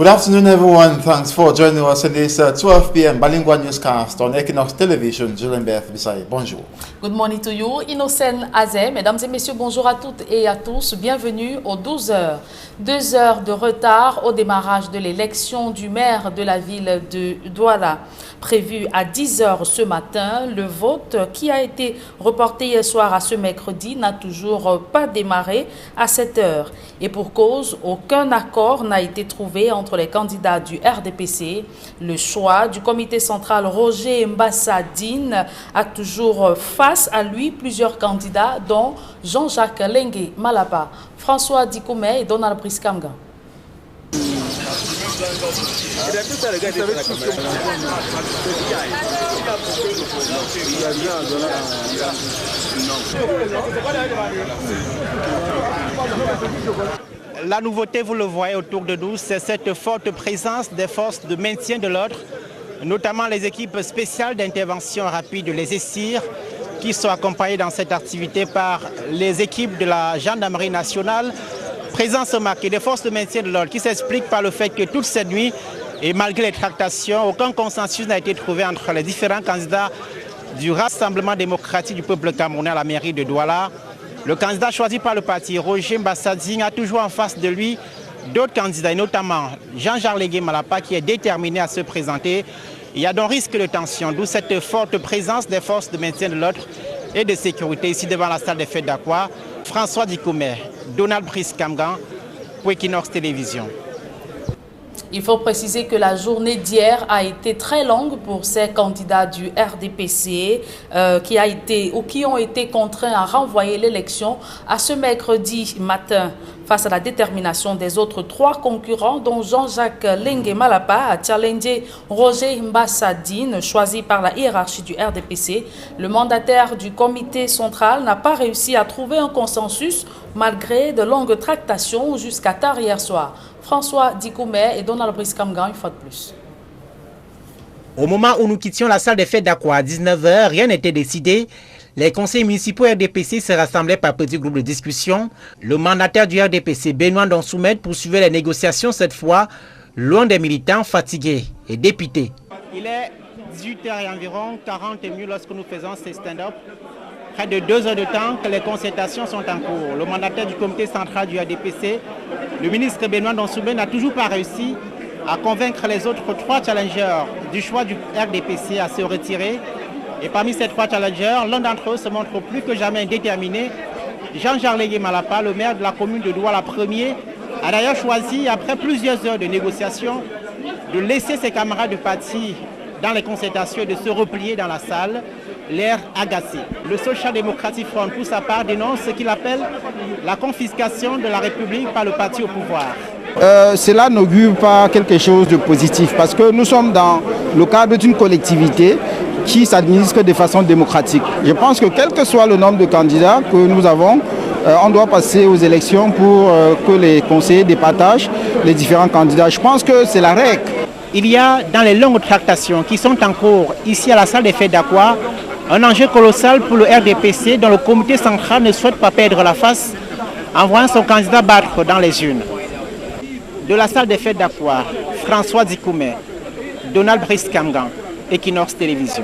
Good afternoon, everyone. Thanks for joining us in this 12 p.m. bilingual newscast on Equinox Television. Julien Beth Bissaye, bonjour. Good morning to you, Innocent Azé. Mesdames et messieurs, bonjour à toutes et à tous. Bienvenue aux 12 heures. 2 heures de retard au démarrage de l'élection du maire de la ville de Douala. Prévu à 10 heures ce matin, le vote qui a été reporté hier soir à ce mercredi n'a toujours pas démarré à 7 heures. Et pour cause, aucun accord n'a été trouvé entre les candidats du RDPC. Le choix du comité central Roger Mbassadine a toujours face à lui plusieurs candidats, dont Jean-Jacques Lengue Malapa, François Dikoumé et Donald Brice Kamgan. La nouveauté, vous le voyez autour de nous, c'est cette forte présence des forces de maintien de l'ordre, notamment les équipes spéciales d'intervention rapide, les ESIR, qui sont accompagnées dans cette activité par les équipes de la gendarmerie nationale. Présence marquée des forces de maintien de l'ordre qui s'explique par le fait que toute cette nuit, et malgré les tractations, aucun consensus n'a été trouvé entre les différents candidats du Rassemblement démocratique du peuple camerounais à la mairie de Douala. Le candidat choisi par le parti, Roger Mbassadine, a toujours en face de lui d'autres candidats, et notamment Jean-Jacques Lengue Malapa, qui est déterminé à se présenter. Il y a donc risque de tension, d'où cette forte présence des forces de maintien de l'ordre et de sécurité ici devant la salle des fêtes d'Aqua. François Dikoumé, Donald Brice Kamgan, pour Equinox Télévision. Il faut préciser que la journée d'hier a été très longue pour ces candidats du RDPC qui ont été contraints à renvoyer l'élection à ce mercredi matin. Face à la détermination des autres 3 concurrents, dont Jean-Jacques Lengue Malapa a challengé Roger Mbassadine, choisi par la hiérarchie du RDPC. Le mandataire du comité central n'a pas réussi à trouver un consensus malgré de longues tractations jusqu'à tard hier soir. François Dikoumé et Donald Brice Kamgan, une fois de plus. Au moment où nous quittions la salle des fêtes d'Aqua à 19 h, rien n'était décidé. Les conseillers municipaux RDPC se rassemblaient par petits groupes de discussion. Le mandataire du RDPC, Benoît Donsoumet, poursuivait les négociations cette fois, loin des militants fatigués et dépités. Il est 18 h et environ 40 minutes lorsque nous faisons ces stand-up. Près de 2 heures de temps que les concertations sont en cours. Le mandataire du comité central du RDPC, le ministre Benoît Donsoumet, n'a toujours pas réussi à convaincre les autres 3 challengers du choix du RDPC à se retirer. Et parmi ces 3 challengers, l'un d'entre eux se montre plus que jamais déterminé. Jean-Jacques Lengue Malapa, le maire de la commune de Douala premier, a d'ailleurs choisi, après plusieurs heures de négociations, de laisser ses camarades de parti dans les concertations et de se replier dans la salle, l'air agacé. Le Social Democratic Front, pour sa part, dénonce ce qu'il appelle la confiscation de la République par le parti au pouvoir. Cela n'augure pas quelque chose de positif parce que nous sommes dans le cadre d'une collectivité qui s'administre de façon démocratique. Je pense que quel que soit le nombre de candidats que nous avons, on doit passer aux élections pour que les conseillers départagent les différents candidats. Je pense que c'est la règle. Il y a dans les longues tractations qui sont en cours ici à la salle des fêtes d'Aqua un enjeu colossal pour le RDPC dont le comité central ne souhaite pas perdre la face en voyant son candidat battre dans les urnes. De la salle des fêtes d'Aqua, François Dikoumé, Donald Brice Kamgan, Equinox Télévision.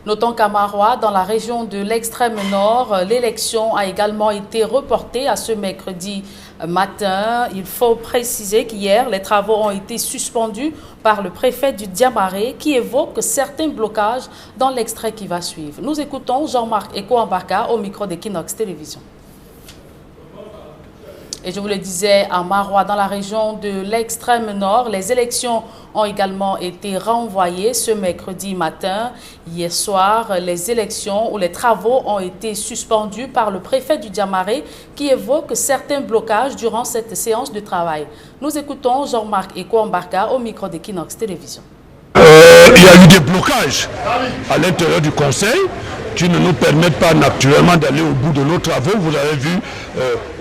Notons qu'à Marois, dans la région de l'extrême nord, l'élection a également été reportée à ce mercredi matin. Il faut préciser qu'hier, les travaux ont été suspendus par le préfet du Diamaré qui évoque certains blocages dans l'extrait qui va suivre. Nous écoutons Jean-Marc Eko-Ambaka au micro d'Equinox Télévision. Et je vous le disais, à Marois, dans la région de l'extrême nord, les élections ont également été renvoyées ce mercredi matin. Hier soir, les élections ou les travaux ont été suspendus par le préfet du Diamaré qui évoque certains blocages durant cette séance de travail. Nous écoutons Jean-Marc Eko-Ambaka au micro d'Equinox Télévision. Il y a eu des blocages à l'intérieur du conseil qui ne nous permettent pas naturellement d'aller au bout de nos travaux. Vous avez vu,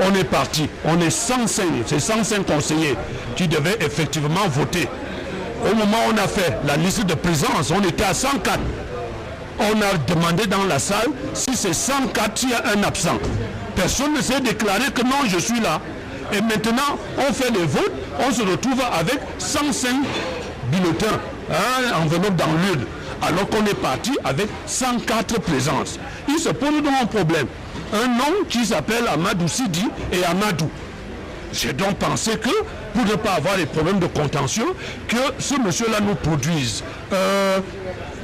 on est parti, on est 105, c'est 105 conseillers qui devaient effectivement voter. Au moment où on a fait la liste de présence, on était à 104. On a demandé dans la salle si c'est 104, s'il y a un absent. Personne ne s'est déclaré que non, je suis là. Et maintenant, on fait les votes, on se retrouve avec 105 bulletins en venant dans l'urne, alors qu'on est parti avec 104 présences. Il se pose donc un problème. Un homme qui s'appelle Amadou Sidi et Amadou. J'ai donc pensé que, pour ne pas avoir les problèmes de contention, que ce monsieur-là nous produise un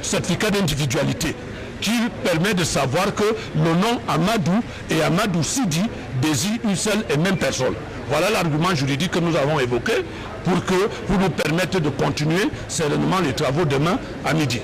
certificat d'individualité qui permet de savoir que le nom Amadou et Amadou Sidi désignent une seule et même personne. Voilà l'argument juridique que nous avons évoqué pour nous permettre de continuer sereinement les travaux demain à midi.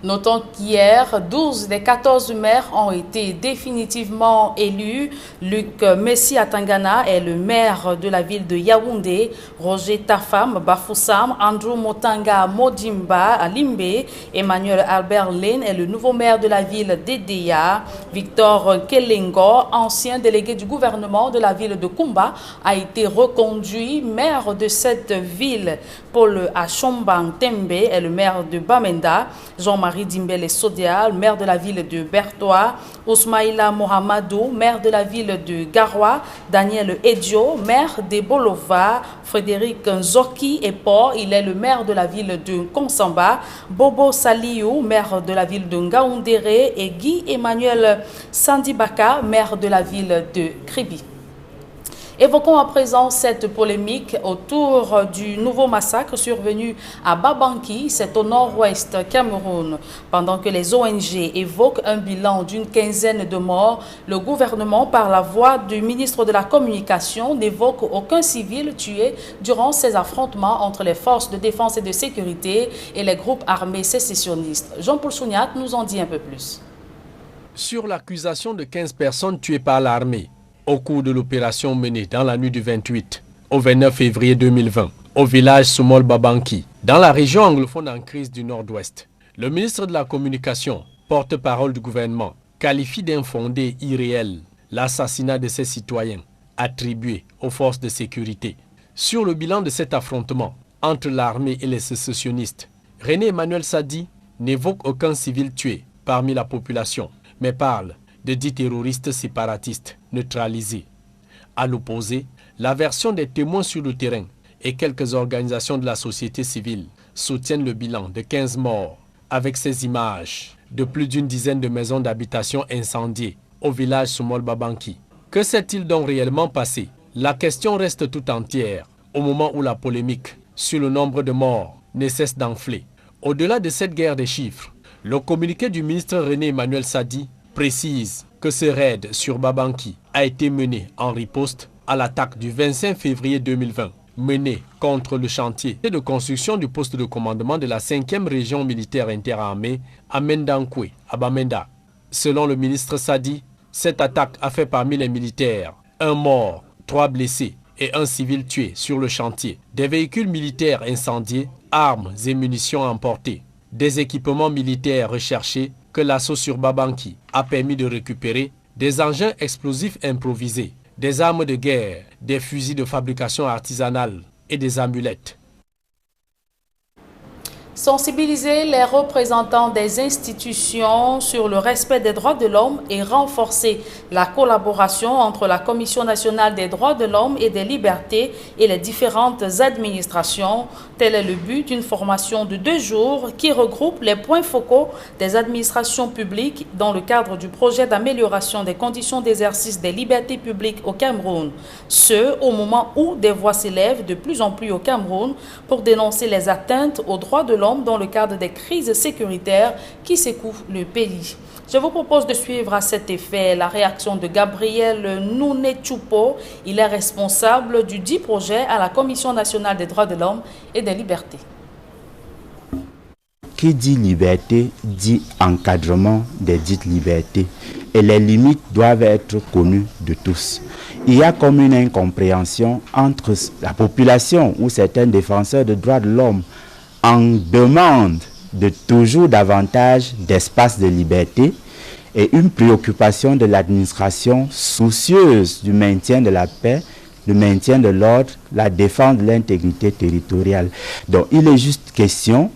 Notons qu'hier, 12 des 14 maires ont été définitivement élus. Luc Messi Atangana est le maire de la ville de Yaoundé. Roger Tafam Bafoussam, Andrew Motanga Modimba à Limbe. Emmanuel Albert Lane est le nouveau maire de la ville d'Edeya. Victor Kelengo, ancien délégué du gouvernement de la ville de Kumba, a été reconduit maire de cette ville. Paul Achombang Tembe est le maire de Bamenda. Jean-Marie Dimbele Sodia, maire de la ville de Bertois, Ousmaïla Mohamedou, maire de la ville de Garoua, Daniel Edio, maire de Bolova, Frédéric Nzoki Epo, il est le maire de la ville de Konsamba, Bobo Saliou, maire de la ville de Ngaoundéré et Guy Emmanuel Sandibaka, maire de la ville de Kribi. Évoquons à présent cette polémique autour du nouveau massacre survenu à Babanki, c'est au nord-ouest Cameroun. Pendant que les ONG évoquent un bilan d'une quinzaine de morts, le gouvernement, par la voix du ministre de la Communication, n'évoque aucun civil tué durant ces affrontements entre les forces de défense et de sécurité et les groupes armés sécessionnistes. Jean-Paul Souniat nous en dit un peu plus. Sur l'accusation de 15 personnes tuées par l'armée, au cours de l'opération menée dans la nuit du 28 au 29 février 2020 au village Soumol Babanki, dans la région anglophone en crise du Nord-Ouest. Le ministre de la Communication, porte-parole du gouvernement, qualifie d'infondé irréel l'assassinat de ces citoyens attribués aux forces de sécurité. Sur le bilan de cet affrontement entre l'armée et les sécessionnistes, René Emmanuel Sadi n'évoque aucun civil tué parmi la population, mais parle de 10 terroristes séparatistes neutralisés. À l'opposé, la version des témoins sur le terrain et quelques organisations de la société civile soutiennent le bilan de 15 morts, avec ces images de plus d'une dizaine de maisons d'habitation incendiées au village Soumol Babanki. Que s'est-il donc réellement passé? La question reste tout entière au moment où la polémique sur le nombre de morts ne cesse d'enfler. Au-delà de cette guerre des chiffres, le communiqué du ministre René Emmanuel Sadi précise que ce raid sur Babanki a été mené en riposte à l'attaque du 25 février 2020, menée contre le chantier de construction du poste de commandement de la 5e région militaire interarmée à Mendankwe, à Bamenda. Selon le ministre Sadi, cette attaque a fait parmi les militaires un mort, 3 blessés et un civil tué sur le chantier, des véhicules militaires incendiés, armes et munitions emportées, des équipements militaires recherchés que l'assaut sur Babanki a permis de récupérer, des engins explosifs improvisés, des armes de guerre, des fusils de fabrication artisanale et des amulettes. Sensibiliser les représentants des institutions sur le respect des droits de l'homme et renforcer la collaboration entre la Commission nationale des droits de l'homme et des libertés et les différentes administrations. Tel est le but d'une formation de 2 jours qui regroupe les points focaux des administrations publiques dans le cadre du projet d'amélioration des conditions d'exercice des libertés publiques au Cameroun. Ce, au moment où des voix s'élèvent de plus en plus au Cameroun pour dénoncer les atteintes aux droits de l'homme dans le cadre des crises sécuritaires qui secouent le pays. Je vous propose de suivre à cet effet la réaction de Gabriel Nouné-Tchoupo. Il est responsable du dit projet à la Commission nationale des droits de l'homme et des libertés. Qui dit liberté dit encadrement des dites libertés et les limites doivent être connues de tous. Il y a comme une incompréhension entre la population ou certains défenseurs des droits de l'homme en demande de toujours davantage d'espace de liberté et une préoccupation de l'administration soucieuse du maintien de la paix, le maintien de l'ordre, la défense de l'intégrité territoriale. Donc il est juste question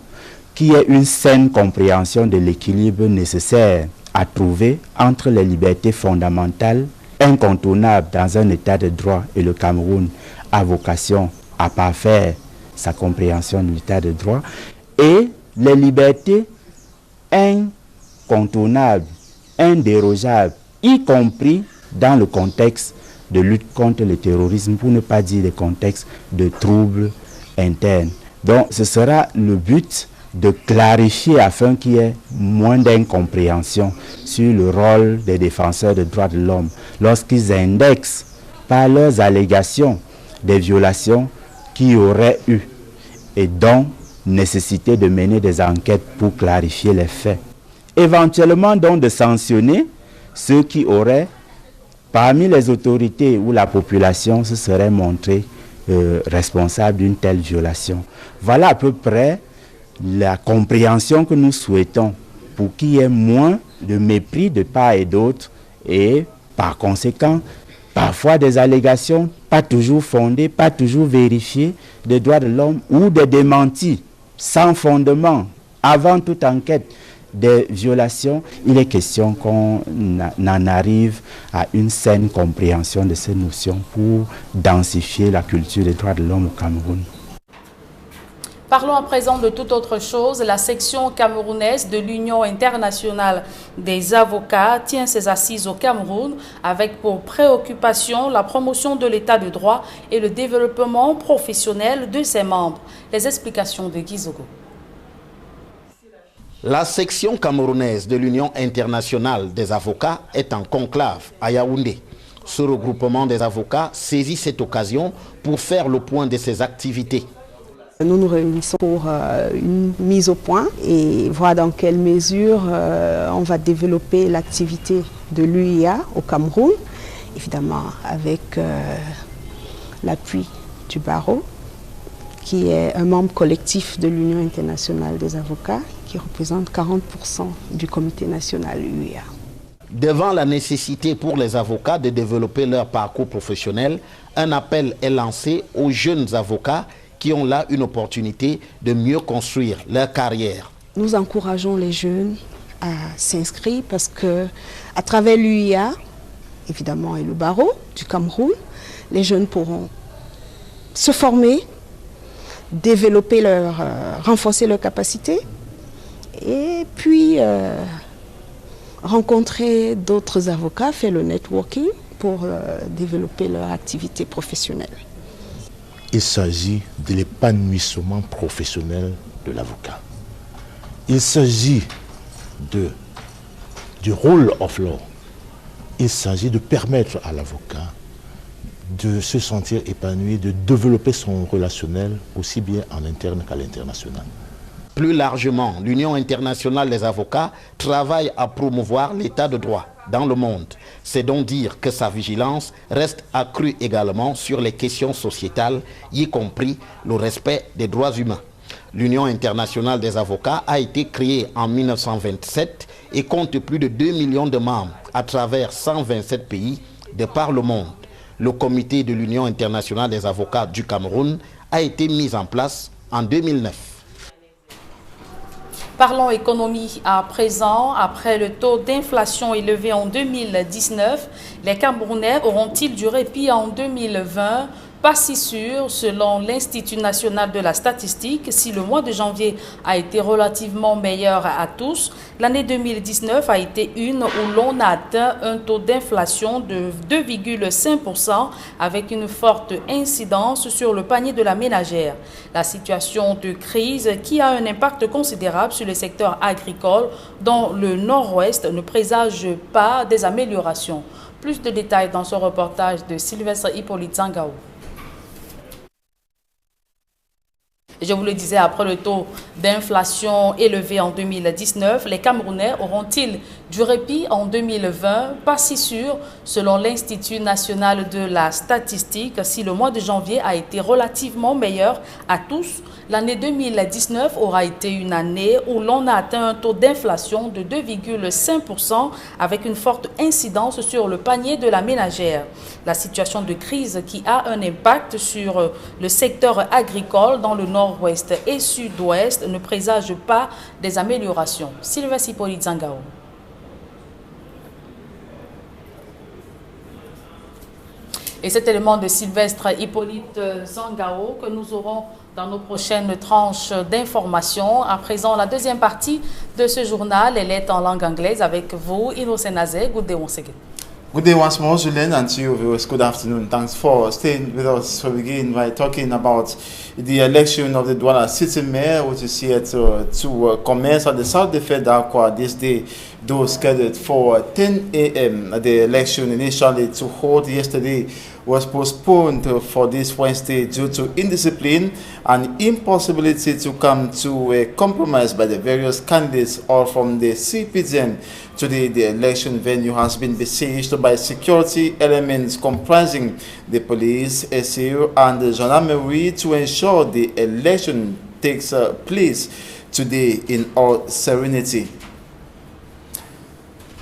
qu'il y ait une saine compréhension de l'équilibre nécessaire à trouver entre les libertés fondamentales incontournable dans un état de droit et le Cameroun a vocation à parfaire sa compréhension de l'état de droit, et les libertés incontournables, indérogeables, y compris dans le contexte de lutte contre le terrorisme, pour ne pas dire les contextes de troubles internes. Donc ce sera le but de clarifier afin qu'il y ait moins d'incompréhension sur le rôle des défenseurs des droits de l'homme lorsqu'ils indexent par leurs allégations des violations qu'il y aurait eu et donc nécessité de mener des enquêtes pour clarifier les faits. Éventuellement donc de sanctionner ceux qui auraient, parmi les autorités ou la population, se seraient montrés responsables d'une telle violation. Voilà à peu près la compréhension que nous souhaitons pour qu'il y ait moins de mépris de part et d'autre et par conséquent, parfois des allégations pas toujours fondées, pas toujours vérifiées des droits de l'homme ou des démentis sans fondement avant toute enquête des violations. Il est question qu'on en arrive à une saine compréhension de ces notions pour densifier la culture des droits de l'homme au Cameroun. Parlons à présent de toute autre chose. La section camerounaise de l'Union internationale des avocats tient ses assises au Cameroun avec pour préoccupation la promotion de l'état de droit et le développement professionnel de ses membres. Les explications de Guy Zogo. La section camerounaise de l'Union internationale des avocats est en conclave à Yaoundé. Ce regroupement des avocats saisit cette occasion pour faire le point de ses activités. Nous nous réunissons pour une mise au point et voir dans quelle mesure on va développer l'activité de l'UIA au Cameroun, évidemment avec l'appui du barreau, qui est un membre collectif de l'Union internationale des avocats, qui représente 40% du comité national UIA. Devant la nécessité pour les avocats de développer leur parcours professionnel, un appel est lancé aux jeunes avocats qui ont là une opportunité de mieux construire leur carrière. Nous encourageons les jeunes à s'inscrire parce que à travers l'UIA, évidemment, et le barreau du Cameroun, les jeunes pourront se former, développer renforcer leurs capacités et puis rencontrer d'autres avocats, faire le networking pour développer leur activité professionnelle. Il s'agit de l'épanouissement professionnel de l'avocat. Il s'agit du rule of law. Il s'agit de permettre à l'avocat de se sentir épanoui, de développer son relationnel aussi bien en interne qu'à l'international. Plus largement, l'Union internationale des avocats travaille à promouvoir l'état de droit dans le monde. C'est donc dire que sa vigilance reste accrue également sur les questions sociétales, y compris le respect des droits humains. L'Union internationale des avocats a été créée en 1927 et compte plus de 2 millions de membres à travers 127 pays de par le monde. Le comité de l'Union internationale des avocats du Cameroun a été mis en place en 2009. Parlons économie à présent. Après le taux d'inflation élevé en 2019, les Camerounais auront-ils du répit en 2020? Pas si sûr, selon l'Institut national de la statistique. Si le mois de janvier a été relativement meilleur à tous, l'année 2019 a été une où l'on a atteint un taux d'inflation de 2,5% avec une forte incidence sur le panier de la ménagère. La situation de crise qui a un impact considérable sur le secteur agricole dans le nord-ouest ne présage pas des améliorations. Plus de détails dans ce reportage de Sylvestre Hippolyte Zangao. Je vous le disais, après le taux d'inflation élevé en 2019, les Camerounais auront-ils du répit en 2020? Pas si sûr, selon l'Institut national de la statistique. Si le mois de janvier a été relativement meilleur à tous, l'année 2019 aura été une année où l'on a atteint un taux d'inflation de 2,5% avec une forte incidence sur le panier de la ménagère. La situation de crise qui a un impact sur le secteur agricole dans le nord-ouest et sud-ouest ne présage pas des améliorations. Sylvestre Hippolyte Zangao. Et cet élément de Sylvestre Hippolyte Zangao que nous aurons dans nos prochaines tranches d'informations. À présent, la deuxième partie de ce journal, elle est en langue anglaise avec vous, Innocent Azé. Good day once again. Good day once more, Julien, and to you viewers, good afternoon. Thanks for staying with us. We begin by talking about the election of the Douala City Mayor, which is here to commence at the South Defense Aqua this day, though scheduled for 10 a.m. The election initially to hold yesterday was postponed for this Wednesday due to indiscipline and impossibility to come to a compromise by the various candidates, all from the CPDM. Today, the election venue has been besieged by security elements comprising the police, SAU, and the gendarmerie to ensure the election takes place today in all serenity.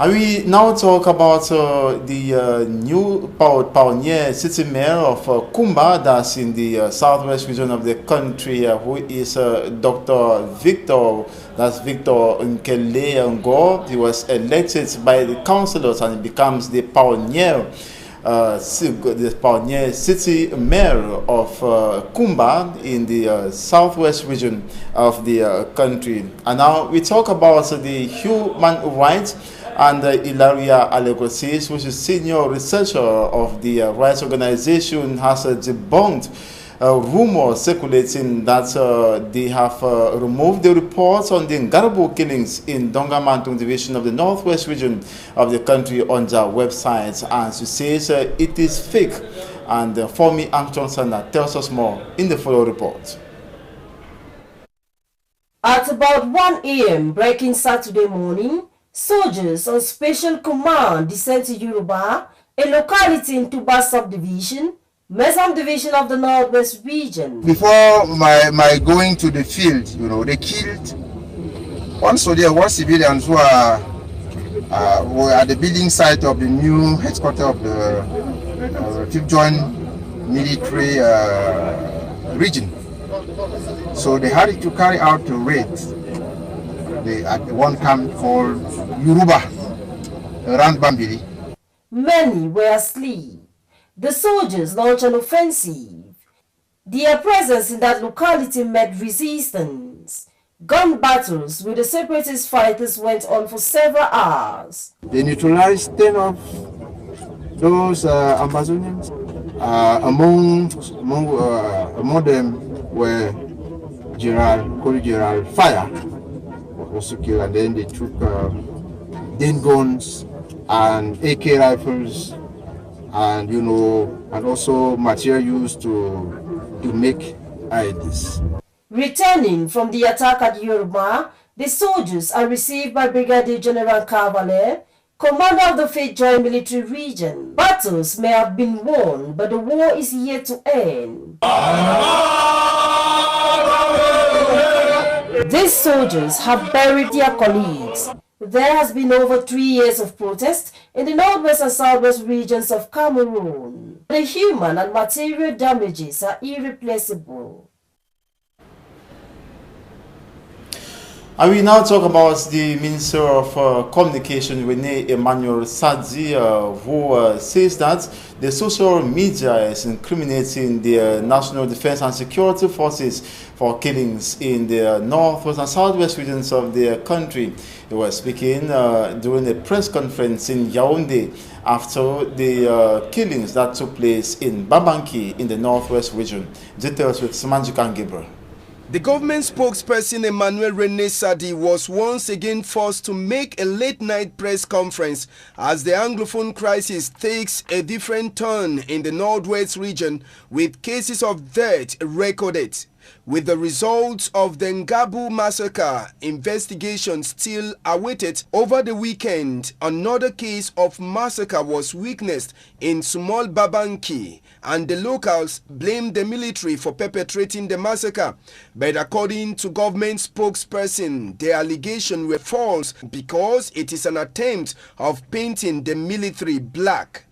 I will now talk about the new pioneer city mayor of Kumba, that's in the southwest region of the country, who is Dr. Victor Nkele Ngo. He was elected by the councillors and he becomes the pioneer city mayor of Kumba in the southwest region of the country. And now we talk about the human rights. And Ilaria Alegosis, which is senior researcher of the rights organization, has debunked rumors circulating that they have removed the reports on the Ngarabo killings in Dongamantung division of the northwest region of the country on their website. And she says it is fake. And Fomi Armstrong tells us more in the following report. At about 1 a.m. breaking Saturday morning, soldiers on special command descend to Yoruba, a locality in Tuba subdivision, Mesam division of the Northwest region. Before my going to the field, they killed one soldier, one civilian who were at the building site of the new headquarters of the 5th Joint Military Region. So they had to carry out a raid at one camp called Yoruba, around Bambili. Many were asleep. The soldiers launched an offensive. Their presence in that locality met resistance. Gun battles with the separatist fighters went on for several hours. They neutralized 10 of those Amazonians. Among them were Gerald Fire. Was to kill, and then they took den guns and AK rifles, and and also material used to make IEDs. Returning from the attack at Yoruba, the soldiers are received by Brigadier General Cavalier, commander of the 5th Joint Military Region. Battles may have been won, but the war is yet to end. These soldiers have buried their colleagues. There has been over 3 years of protest in the northwest and southwest regions of Cameroon. The human and material damages are irreplaceable. I will now talk about the Minister of Communication, Rene Emmanuel Sadzi, who says that the social media is incriminating the National Defense and Security Forces for killings in the northwest and southwest regions of the country. He was speaking during a press conference in Yaoundé after the killings that took place in Babanki in the northwest region. Details with Samanjikan Gabriel. The government spokesperson Emmanuel Rene Sadi was once again forced to make a late-night press conference as the Anglophone crisis takes a different turn in the Northwest region, with cases of death recorded. With the results of the Ngabu massacre investigation still awaited, over the weekend, another case of massacre was witnessed in Small Babanki, and the locals blamed the military for perpetrating the massacre. But according to government spokesperson, the allegations were false because it is an attempt of painting the military black.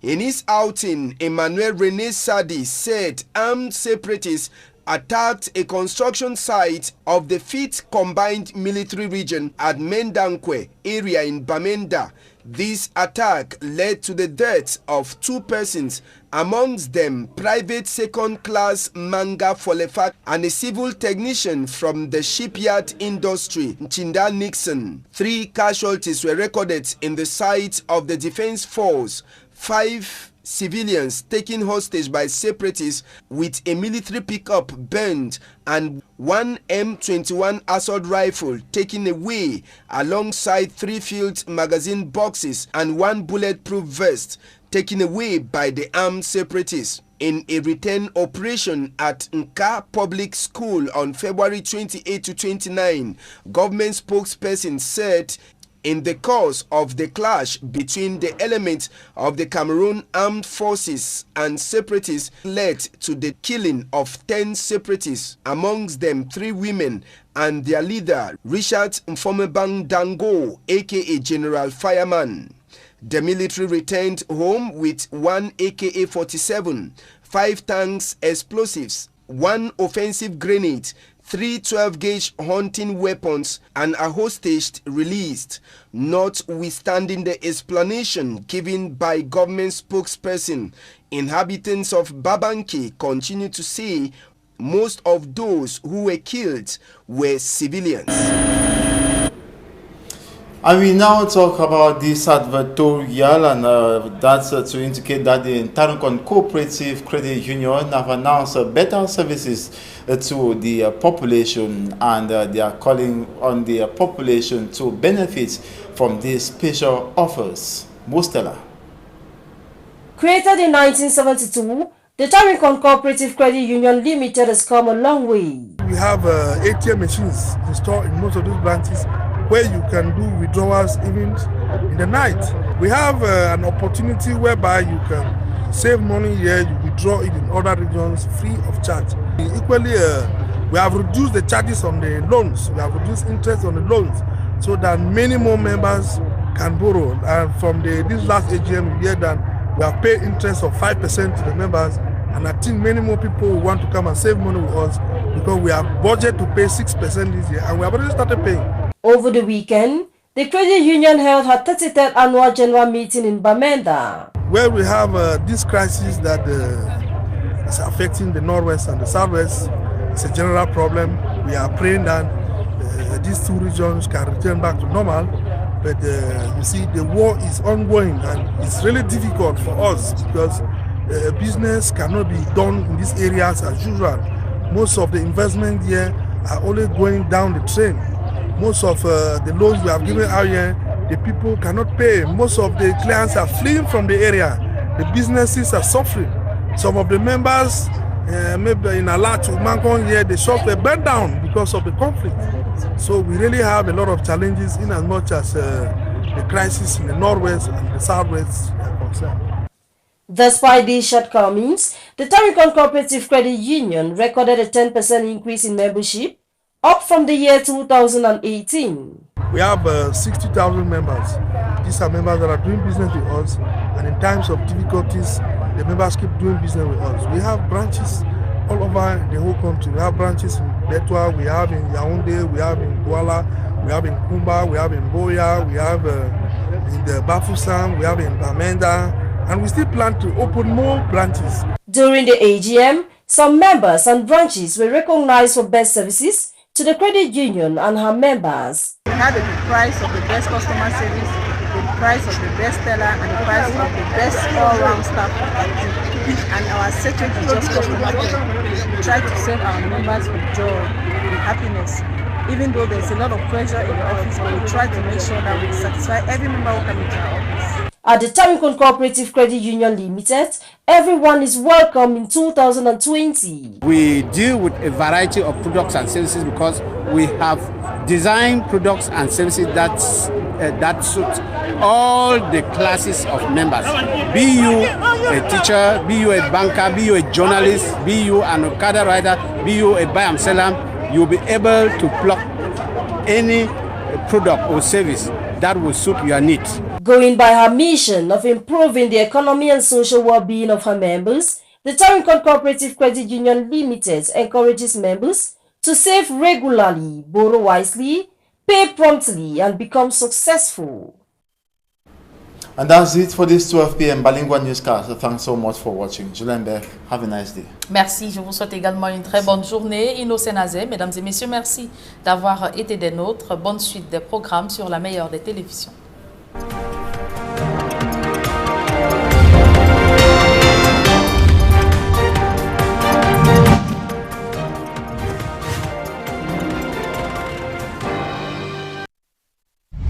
In his outing, Emmanuel Rene Sadi said armed separatists attacked a construction site of the 5th Combined Military Region at Mendankwe area in Bamenda. This attack led to the deaths of 2 persons, amongst them Private Second Class Manga Folefat and a civil technician from the shipyard industry, Chinda Nixon. 3 casualties were recorded in the site of the Defense Force, 5 civilians taken hostage by separatists with a military pickup burned and 1 M21 assault rifle taken away alongside 3 filled magazine boxes and 1 bulletproof vest taken away by the armed separatists. In a return operation at Nka Public School on February 28 to 29, government spokesperson said in the course of the clash between the elements of the Cameroon Armed Forces and separatists led to the killing of 10 separatists, amongst them 3 women and their leader, Richard Mfomebang Dango, aka General Fireman. The military returned home with 1 AK-47, 5 tanks explosives, 1 offensive grenade, 3 12-gauge hunting weapons and a hostage released, notwithstanding the explanation given by government spokesperson. Inhabitants of Babanki continue to say most of those who were killed were civilians. And we now talk about this advertorial, and that's to indicate that the Tarunkon Cooperative Credit Union have announced better services to the population, and they are calling on the population to benefit from these special offers. Mustela. Created in 1972, the Tarunkon Cooperative Credit Union Limited has come a long way. We have ATM machines installed in most of these branches, where you can do withdrawals even in the night. We have an opportunity whereby you can save money here, you withdraw it in other regions free of charge. Equally, we have reduced the charges on the loans, we have reduced interest on the loans, so that many more members can borrow. And from this last AGM, we hear that we have paid interest of 5% to the members, and I think many more people will want to come and save money with us because we have budget to pay 6% this year, and we have already started paying. Over the weekend, the credit union held her 33rd annual general meeting in Bamenda. Where we have this crisis that is affecting the Northwest and the Southwest, it's a general problem. We are praying that these 2 regions can return back to normal. But you see, the war is ongoing, and it's really difficult for us because business cannot be done in these areas as usual. Most of the investment here are only going down the train. Most of the loans we have given out here, the people cannot pay. Most of the clients are fleeing from the area. The businesses are suffering. Some of the members, maybe in Alatu, Mankon here, the shops were burnt down because of the conflict. So we really have a lot of challenges in as much as the crisis in the Northwest and the Southwest are concerned. Despite these shortcomings, the Tarunkon Cooperative Credit Union recorded a 10% increase in membership, up from the year 2018. We have 60,000 members. These are members that are doing business with us, and in times of difficulties, the members keep doing business with us. We have branches all over the whole country. We have branches in Betua, we have in Yaoundé, we have in Douala, we have in Kumba, we have in Boya, we have in the Bafoussam, we have in Bamenda, and we still plan to open more branches. During the AGM, some members and branches were recognized for best services to the credit union and her members. We have the prize of the best customer service, the prize of the best teller, and the prize of the best all-round staff. And our secretary just customer care. We try to serve our members with joy and happiness. Even though there's a lot of pressure in the office, but we try to make sure that we satisfy every member who comes into our office. At the Tarunkon Cooperative Credit Union Limited, everyone is welcome in 2020. We deal with a variety of products and services because we have designed products and services that suit all the classes of members. Be you a teacher, be you a banker, be you a journalist, be you an Okada rider, be you a buy and seller, you'll be able to plug any product or service that will suit your needs. Going by her mission of improving the economy and social well-being of her members, The Tarinkon Cooperative Credit Union Limited encourages members to save regularly, borrow wisely, pay promptly, and become successful. And that's it for this 12 p.m. Bilingual Newscast. Thanks so much for watching. Julien Berg, have a nice day. Merci, je vous souhaite également une très bonne journée. Innocent Azé, mesdames et messieurs, merci d'avoir été des nôtres. Bonne suite des programmes sur la meilleure des télévisions.